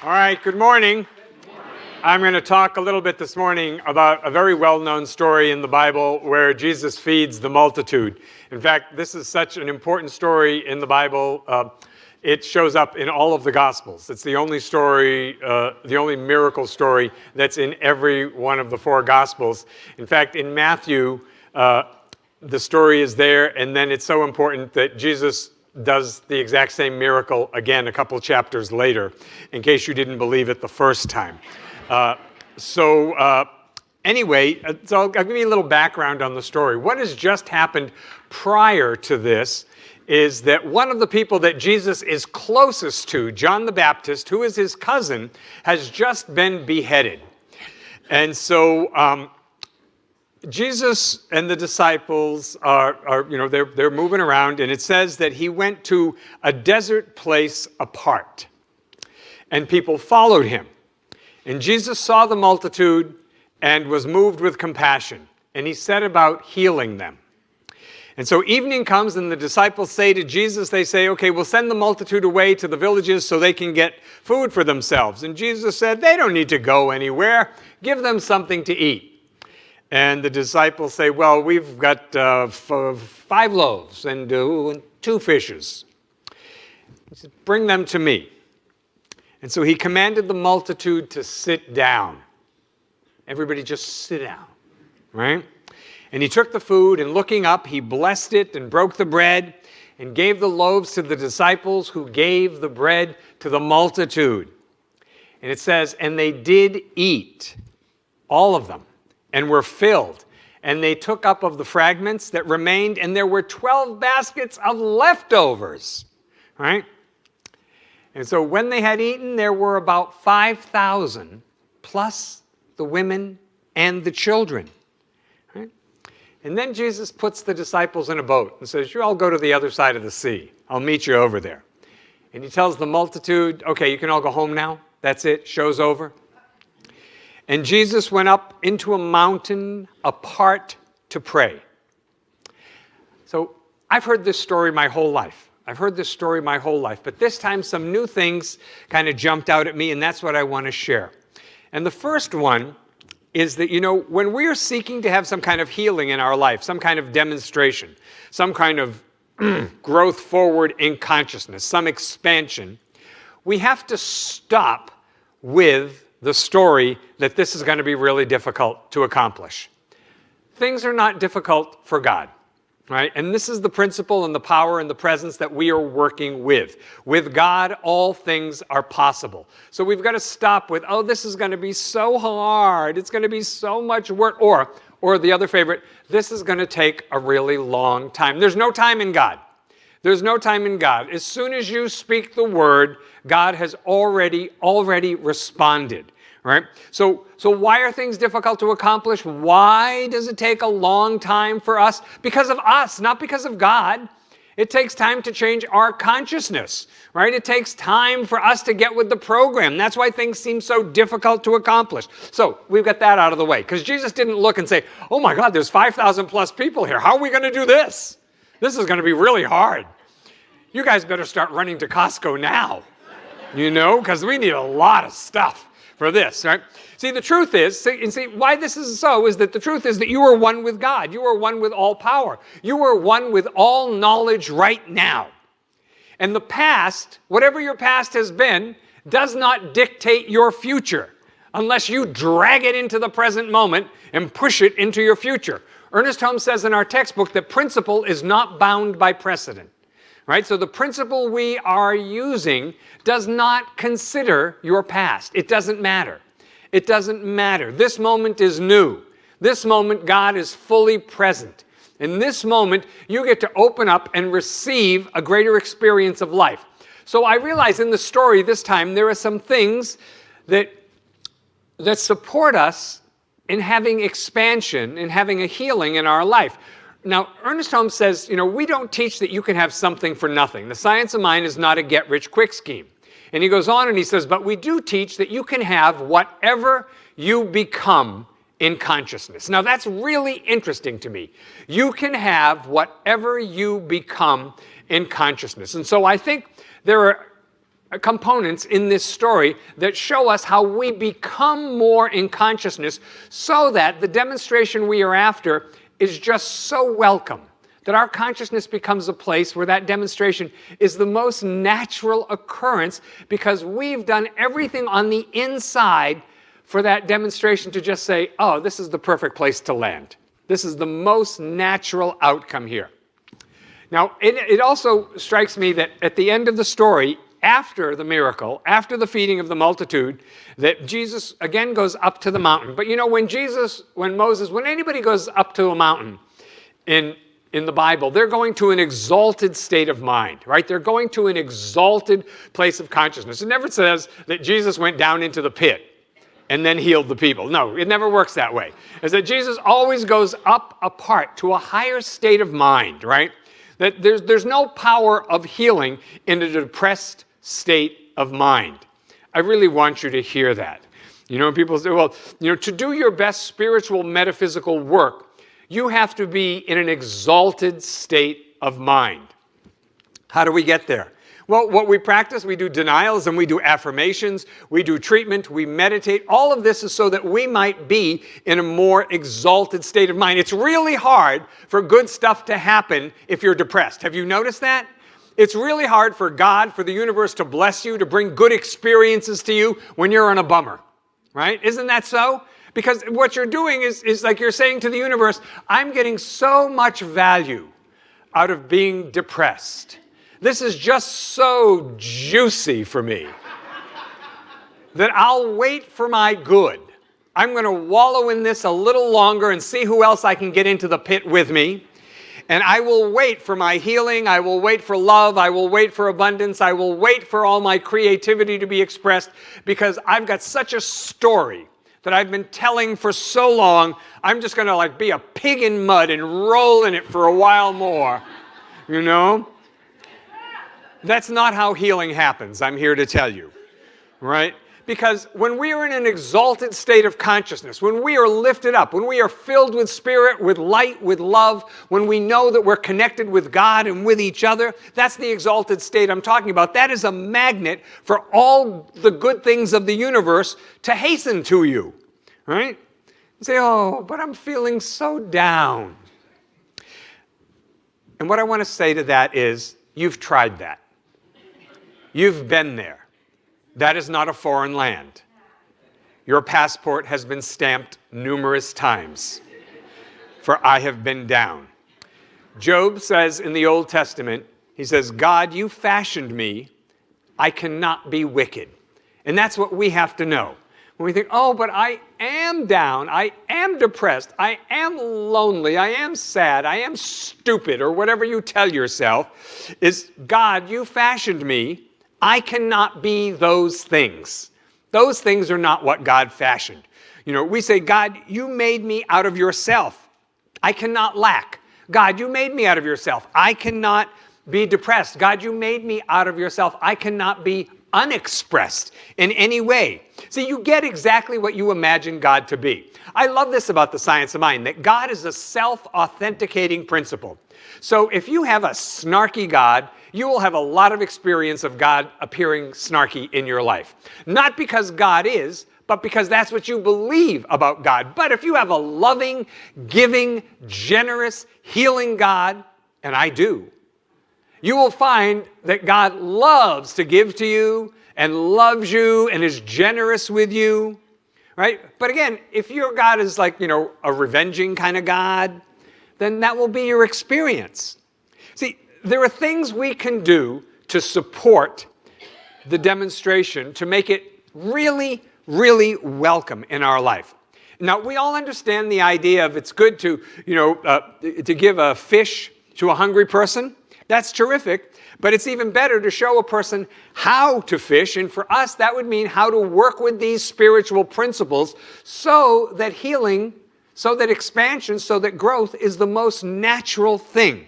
All right, good morning. I'm going to talk a little bit this morning about a very well-known story in the Bible where Jesus feeds the multitude. In fact, this is such an important story in the Bible. It shows up in all of the Gospels. It's the only story, the only miracle story that's in every one of the four Gospels. In fact, in Matthew, the story is there, and then it's so important that Jesus does the exact same miracle again a couple chapters later, in case you didn't believe it the first time. Anyway, I'll give you a little background on the story. What has just happened prior to this is that one of the people that Jesus is closest to, John the Baptist, who is his cousin, has just been beheaded. And so Jesus and the disciples they're moving around, and it says that he went to a desert place apart, and people followed him. And Jesus saw the multitude and was moved with compassion, and he set about healing them. And so evening comes, and the disciples say to Jesus, they say, okay, we'll send the multitude away to the villages so they can get food for themselves. And Jesus said, they don't need to go anywhere. Give them something to eat. And the disciples say, well, we've got 5 loaves and 2 fishes. He said, bring them to me. And so he commanded the multitude to sit down. Everybody just sit down, right? And he took the food, and looking up, he blessed it and broke the bread and gave the loaves to the disciples, who gave the bread to the multitude. And it says, and they did eat, all of them, and were filled. And they took up of the fragments that remained, and there were 12 baskets of leftovers, right? And so when they had eaten, there were about 5,000, plus the women and the children. Right? And then Jesus puts the disciples in a boat and says, you all go to the other side of the sea. I'll meet you over there. And he tells the multitude, okay, you can all go home now. That's it. Show's over. And Jesus went up into a mountain apart to pray. So I've heard this story my whole life. But this time some new things kind of jumped out at me, and that's what I want to share. And the first one is that, when we are seeking to have some kind of healing in our life, some kind of demonstration, some kind of growth forward in consciousness, some expansion, we have to stop with the story that this is going to be really difficult to accomplish. Things are not difficult for God, right? And this is the principle and the power and the presence that we are working with. With God, all things are possible. So we've got to stop with, oh, this is going to be so hard. It's going to be so much work. Or the other favorite, this is going to take a really long time. There's no time in God. There's no time in God. As soon as you speak the word, God has already responded, right? So why are things difficult to accomplish? Why does it take a long time for us? Because of us, not because of God. It takes time to change our consciousness, right? It takes time for us to get with the program. That's why things seem so difficult to accomplish. So we've got that out of the way, because Jesus didn't look and say, oh my God, there's 5,000 plus people here. How are we going to do this? This is going to be really hard. You guys better start running to Costco now, because we need a lot of stuff for this, right? See, the truth is, why this is so is that the truth is that you are one with God. You are one with all power. You are one with all knowledge right now. And the past, whatever your past has been, does not dictate your future unless you drag it into the present moment and push it into your future. Ernest Holmes says in our textbook that principle is not bound by precedent. Right? So the principle we are using does not consider your past. It doesn't matter. It doesn't matter. This moment is new. This moment, God is fully present. In this moment, you get to open up and receive a greater experience of life. So I realize in the story this time, there are some things that support us in having expansion, in having a healing in our life. Now, Ernest Holmes says, we don't teach that you can have something for nothing. The science of mind is not a get-rich-quick scheme. And he goes on and he says, but we do teach that you can have whatever you become in consciousness. Now, that's really interesting to me. You can have whatever you become in consciousness. And so I think there are components in this story that show us how we become more in consciousness so that the demonstration we are after is just so welcome, that our consciousness becomes a place where that demonstration is the most natural occurrence because we've done everything on the inside for that demonstration to just say, oh, this is the perfect place to land. This is the most natural outcome here. Now, it also strikes me that at the end of the story, after the miracle, after the feeding of the multitude, that Jesus again goes up to the mountain. But you know, when anybody goes up to a mountain in the Bible, they're going to an exalted state of mind, right? They're going to an exalted place of consciousness. It never says that Jesus went down into the pit and then healed the people. No, it never works that way. It's that Jesus always goes up apart to a higher state of mind, right? That there's no power of healing in a depressed state of mind. I really want you to hear that. You know, people say, well, you know, to do your best spiritual metaphysical work, you have to be in an exalted state of mind. How do we get there? Well, what we practice, we do denials and we do affirmations, we do treatment, we meditate. All of this is so that we might be in a more exalted state of mind. It's really hard for good stuff to happen if you're depressed. Have you noticed that? It's really hard for God, for the universe to bless you, to bring good experiences to you when you're on a bummer, right? Isn't that so? Because what you're doing is like you're saying to the universe, I'm getting so much value out of being depressed. This is just so juicy for me that I'll wait for my good. I'm going to wallow in this a little longer and see who else I can get into the pit with me. And I will wait for my healing. I will wait for love. I will wait for abundance. I will wait for all my creativity to be expressed because I've got such a story that I've been telling for so long. I'm just going to like be a pig in mud and roll in it for a while more, you know? That's not how healing happens, I'm here to tell you, right? Because when we are in an exalted state of consciousness, when we are lifted up, when we are filled with spirit, with light, with love, when we know that we're connected with God and with each other, that's the exalted state I'm talking about. That is a magnet for all the good things of the universe to hasten to you, right? You say, oh, but I'm feeling so down. And what I want to say to that is, you've tried that. You've been there. That is not a foreign land. Your passport has been stamped numerous times, for I have been down. Job says in the Old Testament, he says, God, you fashioned me. I cannot be wicked. And that's what we have to know. When we think, oh, but I am down, I am depressed, I am lonely, I am sad, I am stupid, or whatever you tell yourself, is God, you fashioned me. I cannot be those things. Those things are not what God fashioned. You know, we say, God, you made me out of yourself. I cannot lack. God, you made me out of yourself. I cannot be depressed. God, you made me out of yourself. I cannot be unexpressed in any way. See, you get exactly what you imagine God to be. I love this about the science of mind, that God is a self-authenticating principle. So if you have a snarky God, you will have a lot of experience of God appearing snarky in your life. Not because God is, but because that's what you believe about God. But if you have a loving, giving, generous, healing God, and I do, you will find that God loves to give to you and loves you and is generous with you, right? But again, if your God is like, you know, a revenging kind of God, then that will be your experience. See, there are things we can do to support the demonstration to make it really, really welcome in our life. Now, we all understand the idea of it's good to, you know, to give a fish to a hungry person. That's terrific, but it's even better to show a person how to fish, and for us, that would mean how to work with these spiritual principles so that healing, so that expansion, so that growth is the most natural thing.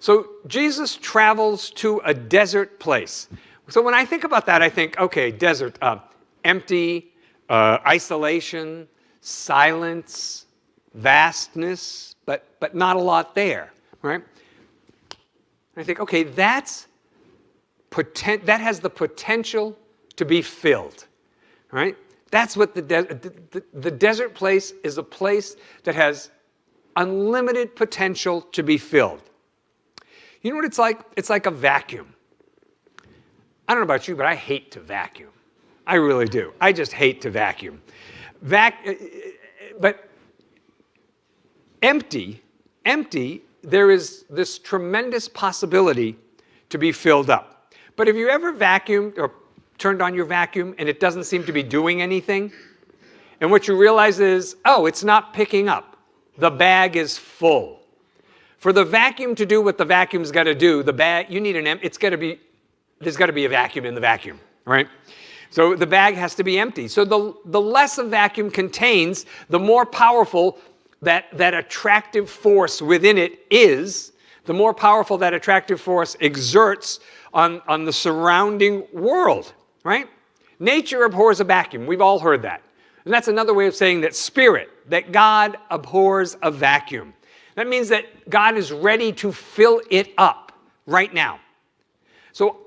So Jesus travels to a desert place. So when I think about that, I think, okay, desert, empty, isolation, silence, vastness, but not a lot there, right? And I think, okay, that's that has the potential to be filled, right? That's what the desert place is, a place that has unlimited potential to be filled. You know what it's like? It's like a vacuum. I don't know about you, but I hate to vacuum. I really do. I just hate to vacuum. But empty, there is this tremendous possibility to be filled up. But have you ever vacuumed or turned on your vacuum and it doesn't seem to be doing anything? And what you realize is, oh, it's not picking up. The bag is full. For the vacuum to do what the vacuum's got to do, the bag, you need there's got to be a vacuum in the vacuum, right? So the bag has to be empty. So the less a vacuum contains, the more powerful that attractive force within it is, the more powerful that attractive force exerts on the surrounding world, right? Nature abhors a vacuum. We've all heard that. And that's another way of saying that God abhors a vacuum. That means that God is ready to fill it up right now. So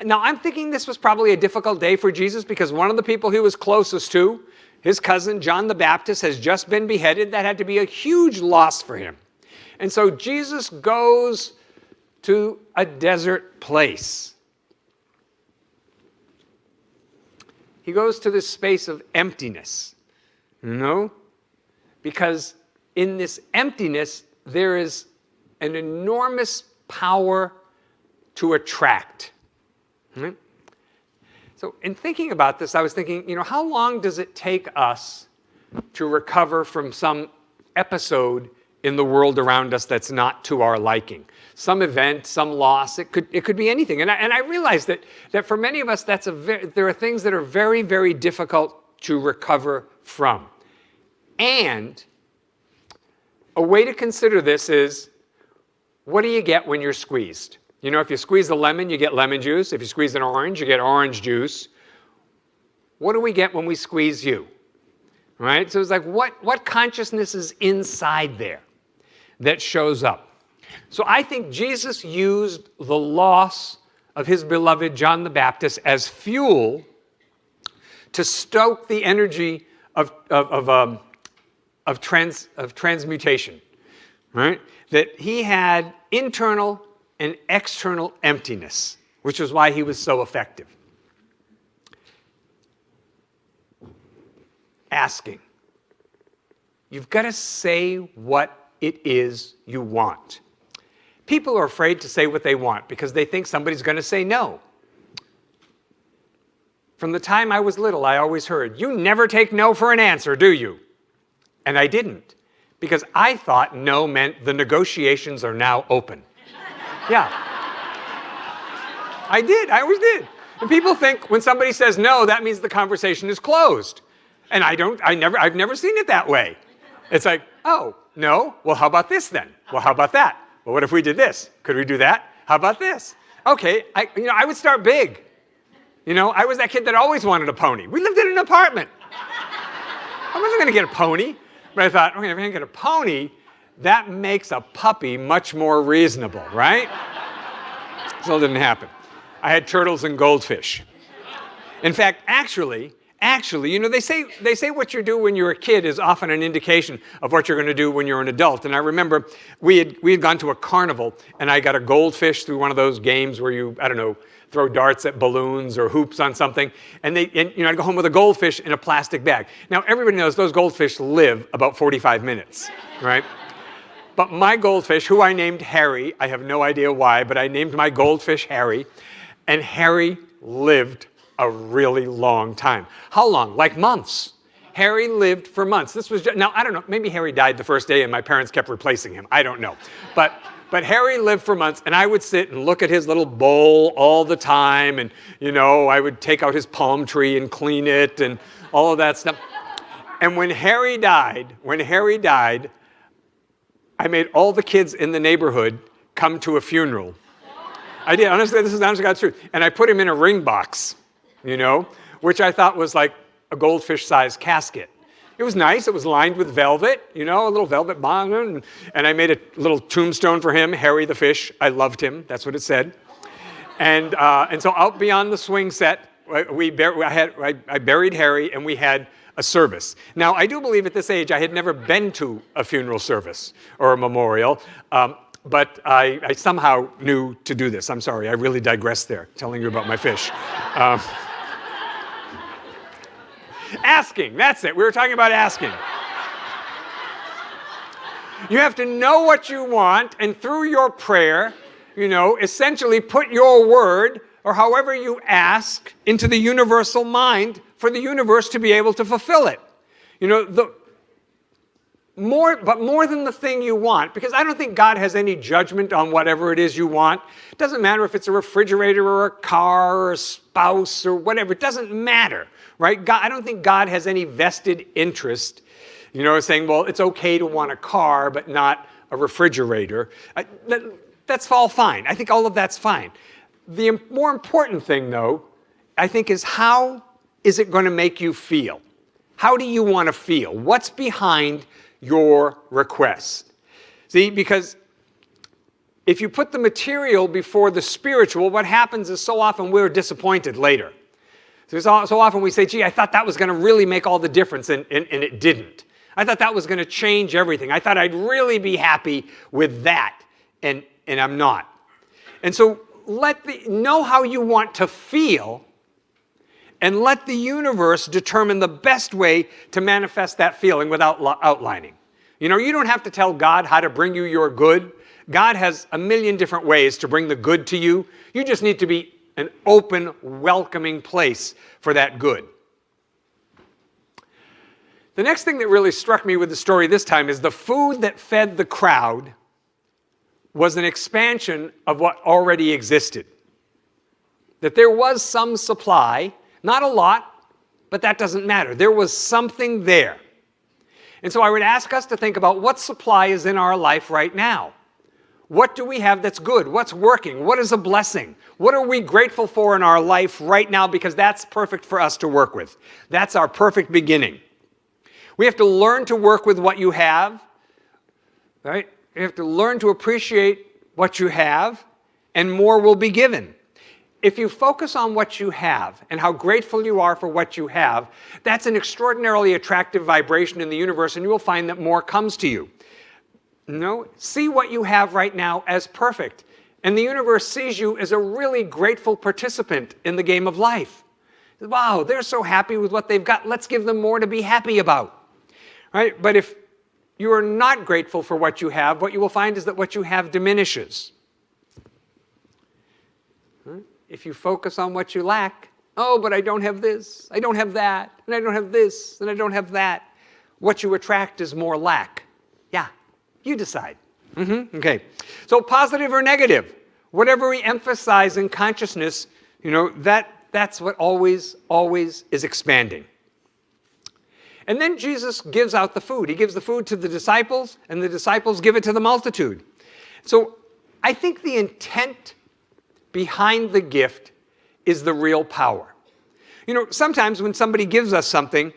now I'm thinking this was probably a difficult day for Jesus because one of the people he was closest to, his cousin John the Baptist, has just been beheaded. That had to be a huge loss for him. And so Jesus goes to a desert place. He goes to this space of emptiness, because in this emptiness, there is an enormous power to attract. Right? So in thinking about this, I was thinking, how long does it take us to recover from some episode in the world around us that's not to our liking? Some event, some loss, it could be anything. And I realize that for many of us, there are things that are very, very difficult to recover from. And a way to consider this is, what do you get when you're squeezed? If you squeeze a lemon, you get lemon juice. If you squeeze an orange, you get orange juice. What do we get when we squeeze you? Right? So it's like, what consciousness is inside there that shows up? So I think Jesus used the loss of his beloved John the Baptist as fuel to stoke the energy of transmutation, right? That he had internal and external emptiness, which is why he was so effective. Asking. You've got to say what it is you want. People are afraid to say what they want because they think somebody's going to say no. From the time I was little, I always heard, "You never take no for an answer, do you?" And I didn't, because I thought no meant the negotiations are now open. Yeah. I did. I always did. And people think when somebody says no, that means the conversation is closed. And I've never seen it that way. It's like, oh, no? Well, how about this then? Well, how about that? Well, what if we did this? Could we do that? How about this? Okay, I would start big. I was that kid that always wanted a pony. We lived in an apartment. I wasn't going to get a pony. But I thought, okay, if I can get a pony, that makes a puppy much more reasonable, right? So it didn't happen. I had turtles and goldfish. In fact, actually, they say what you do when you're a kid is often an indication of what you're going to do when you're an adult. And I remember we had gone to a carnival, and I got a goldfish through one of those games where you, throw darts at balloons or hoops on something. And I'd go home with a goldfish in a plastic bag. Now, everybody knows those goldfish live about 45 minutes, right? But my goldfish, who I named Harry, I have no idea why, but I named my goldfish Harry, and Harry lived a really long time. How long? Like months. Harry lived for months. Now, I don't know, maybe Harry died the first day and my parents kept replacing him. I don't know. But Harry lived for months, and I would sit and look at his little bowl all the time, and, I would take out his palm tree and clean it and all of that stuff. And when Harry died, I made all the kids in the neighborhood come to a funeral. I did. Honestly, this is honest to God's truth. And I put him in a ring box, which I thought was like a goldfish-sized casket. It was nice. It was lined with velvet, a little velvet bond. And I made a little tombstone for him, Harry the fish. I loved him. That's what it said. And so out beyond the swing set, I buried Harry, and we had a service. Now, I do believe at this age I had never been to a funeral service or a memorial, but I somehow knew to do this. I'm sorry, I really digressed there, telling you about my fish. Asking, that's it. We were talking about asking. You have to know what you want, and through your prayer, essentially put your word, or however you ask, into the universal mind for the universe to be able to fulfill it. But more than the thing you want, because I don't think God has any judgment on whatever it is you want. It doesn't matter if it's a refrigerator or a car or a spouse or whatever. It doesn't matter, right? I don't think God has any vested interest, saying, well, it's okay to want a car but not a refrigerator. That's all fine. I think all of that's fine. The more important thing, though, I think, is how is it going to make you feel? How do you want to feel? What's behind your request? See, because if you put the material before the spiritual, what happens is so often we're disappointed later. So often we say, gee, I thought that was going to really make all the difference, and it didn't. I thought that was going to change everything. I thought I'd really be happy with that, and I'm not. And so know how you want to feel, and let the universe determine the best way to manifest that feeling without outlining. You don't have to tell God how to bring you your good. God has a million different ways to bring the good to you. You just need to be an open, welcoming place for that good. The next thing that really struck me with the story this time is the food that fed the crowd was an expansion of what already existed. That there was some supply, not a lot, but that doesn't matter. There was something there. And so I would ask us to think about what supply is in our life right now. What do we have that's good? What's working? What is a blessing? What are we grateful for in our life right now? Because that's perfect for us to work with. That's our perfect beginning. We have to learn to work with what you have, right? You have to learn to appreciate what you have, and more will be given. If you focus on what you have and how grateful you are for what you have, that's an extraordinarily attractive vibration in the universe, and you will find that more comes to you. See what you have right now as perfect, and the universe sees you as a really grateful participant in the game of life. Wow, they're so happy with what they've got. Let's give them more to be happy about. Right? But if you are not grateful for what you have, what you will find is that what you have diminishes. If you focus on what you lack, oh, but I don't have this, I don't have that, and I don't have this, and I don't have that. What you attract is more lack. Yeah, you decide. Okay. So positive or negative, whatever we emphasize in consciousness, that's what always is expanding. And then Jesus gives out the food. He gives the food to the disciples, and the disciples give it to the multitude. So I think the intent behind the gift is the real power. Sometimes when somebody gives us something,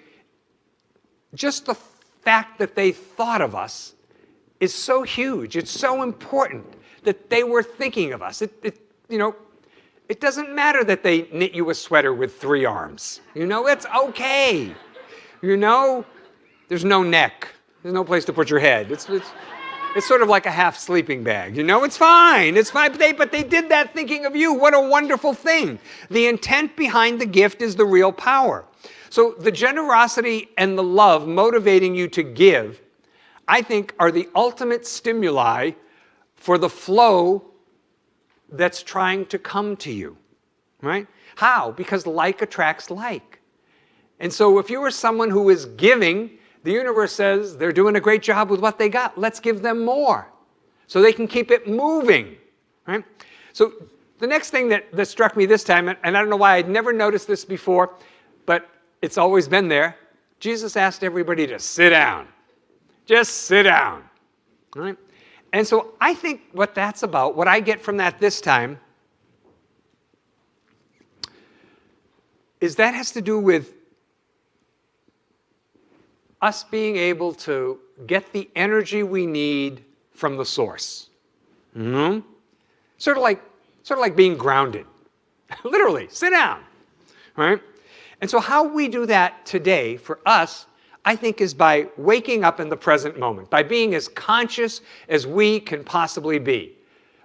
just the fact that they thought of us is so huge. It's so important that they were thinking of us. It doesn't matter that they knit you a sweater with 3 arms. It's okay. There's no neck. There's no place to put your head. It's sort of like a half sleeping bag. It's fine. It's fine. But they did that thinking of you. What a wonderful thing. The intent behind the gift is the real power. So the generosity and the love motivating you to give, I think, are the ultimate stimuli for the flow that's trying to come to you. Right? How? Because like attracts like. And so if you are someone who is giving, the universe says they're doing a great job with what they got. Let's give them more so they can keep it moving. Right? So the next thing that struck me this time, and I don't know why I'd never noticed this before, but it's always been there. Jesus asked everybody to sit down. Just sit down. Right? And so I think what that's about, what I get from that this time, is that has to do with us being able to get the energy we need from the source. Sort of like being grounded. Literally, sit down. Right? And so how we do that today for us, I think, is by waking up in the present moment, by being as conscious as we can possibly be.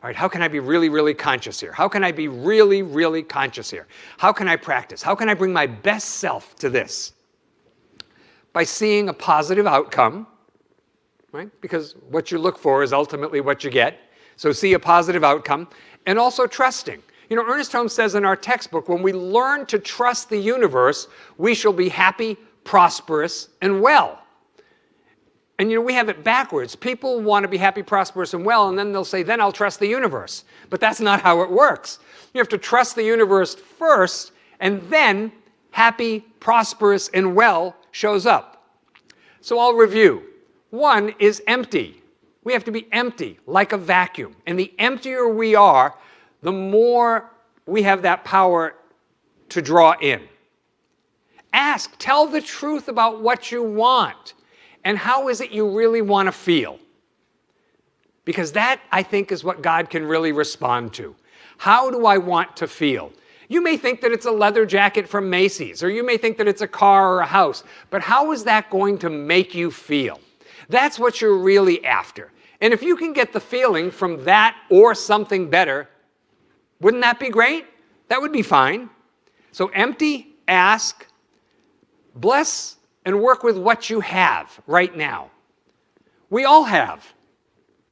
All right, how can I be really, really conscious here? How can I be really, really conscious here? How can I practice? How can I bring my best self to this? By seeing a positive outcome, right? Because what you look for is ultimately what you get. So see a positive outcome, and also trusting. You know, Ernest Holmes says in our textbook, when we learn to trust the universe, we shall be happy, prosperous, and well. And you know, we have it backwards. People want to be happy, prosperous, and well, and then they'll say, then I'll trust the universe. But that's not how it works. You have to trust the universe first, and then happy, prosperous, and well shows up. So I'll review. One is empty. We have to be empty, like a vacuum. And the emptier we are, the more we have that power to draw in. Ask, tell the truth about what you want. And how is it you really want to feel? Because that, I think, is what God can really respond to. How do I want to feel? You may think that it's a leather jacket from Macy's, or you may think that it's a car or a house, but how is that going to make you feel? That's what you're really after. And if you can get the feeling from that or something better, wouldn't that be great? That would be fine. So empty, ask, bless, and work with what you have right now. We all have.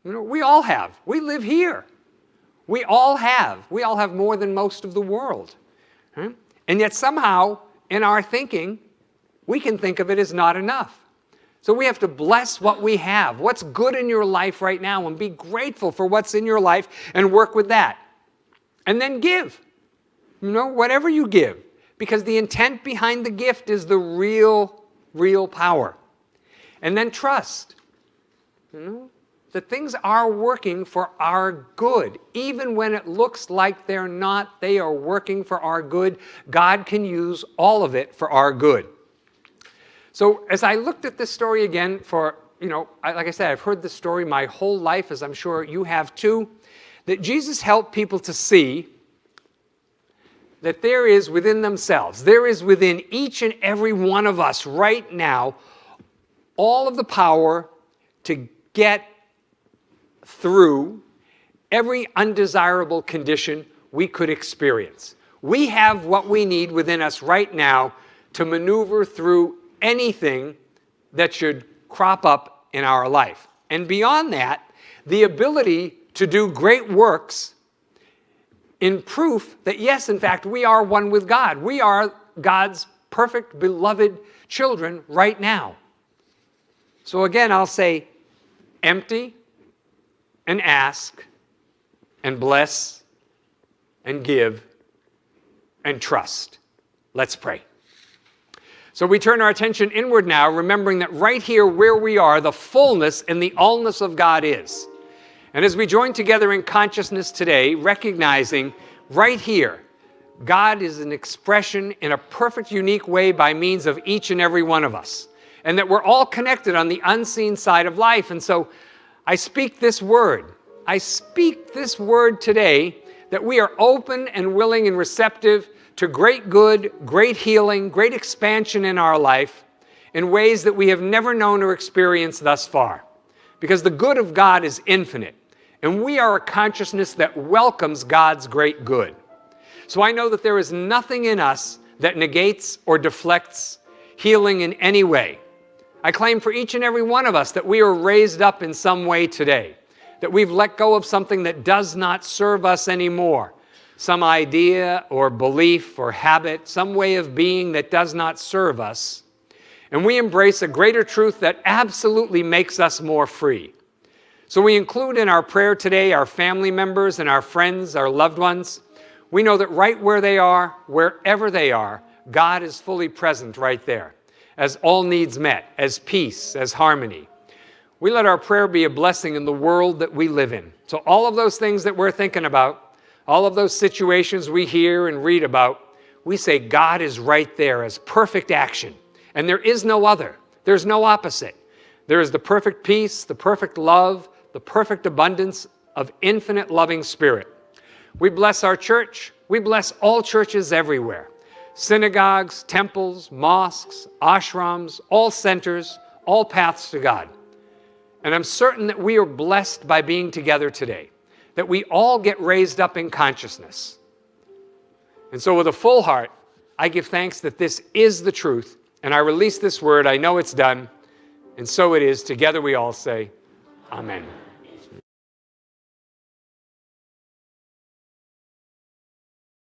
You know, we all have. We live here. We all have. We all have more than most of the world. Right? And yet somehow, in our thinking, we can think of it as not enough. So we have to bless what we have, what's good in your life right now, and be grateful for what's in your life and work with that. And then give. You know, whatever you give. Because the intent behind the gift is the real power. And then trust. You know, that things are working for our good. Even when it looks like they're not, they are working for our good. God can use all of it for our good. So as I looked at this story again for, you know, like I said, I've heard this story my whole life, as I'm sure you have too, that Jesus helped people to see that there is within themselves, there is within each and every one of us right now, all of the power to get through every undesirable condition we could experience. We have what we need within us right now to maneuver through anything that should crop up in our life. And beyond that, the ability to do great works in proof that, yes, in fact, we are one with God. We are God's perfect, beloved children right now. So again, I'll say, empty and ask and bless and give and trust. Let's pray. So we turn our attention inward now, remembering that right here where we are, the fullness and the allness of God is. And as we join together in consciousness today, recognizing right here, God is an expression in a perfect, unique way by means of each and every one of us. And that we're all connected on the unseen side of life. And so I speak this word. I speak this word today that we are open and willing and receptive to great good, great healing, great expansion in our life in ways that we have never known or experienced thus far. Because the good of God is infinite, and we are a consciousness that welcomes God's great good. So I know that there is nothing in us that negates or deflects healing in any way. I claim for each and every one of us that we are raised up in some way today, that we've let go of something that does not serve us anymore, some idea or belief or habit, some way of being that does not serve us. And we embrace a greater truth that absolutely makes us more free. So we include in our prayer today our family members and our friends, our loved ones. We know that right where they are, wherever they are, God is fully present right there, as all needs met, as peace, as harmony. We let our prayer be a blessing in the world that we live in. So all of those things that we're thinking about, all of those situations we hear and read about, we say God is right there as perfect action. And there is no other. There's no opposite. There is the perfect peace, the perfect love, the perfect abundance of infinite loving spirit. We bless our church. We bless all churches everywhere. Synagogues, temples, mosques, ashrams, all centers, all paths to God. And I'm certain that we are blessed by being together today, that we all get raised up in consciousness. And so with a full heart, I give thanks that this is the truth, and I release this word. I know it's done, and so it is. Together we all say, Amen.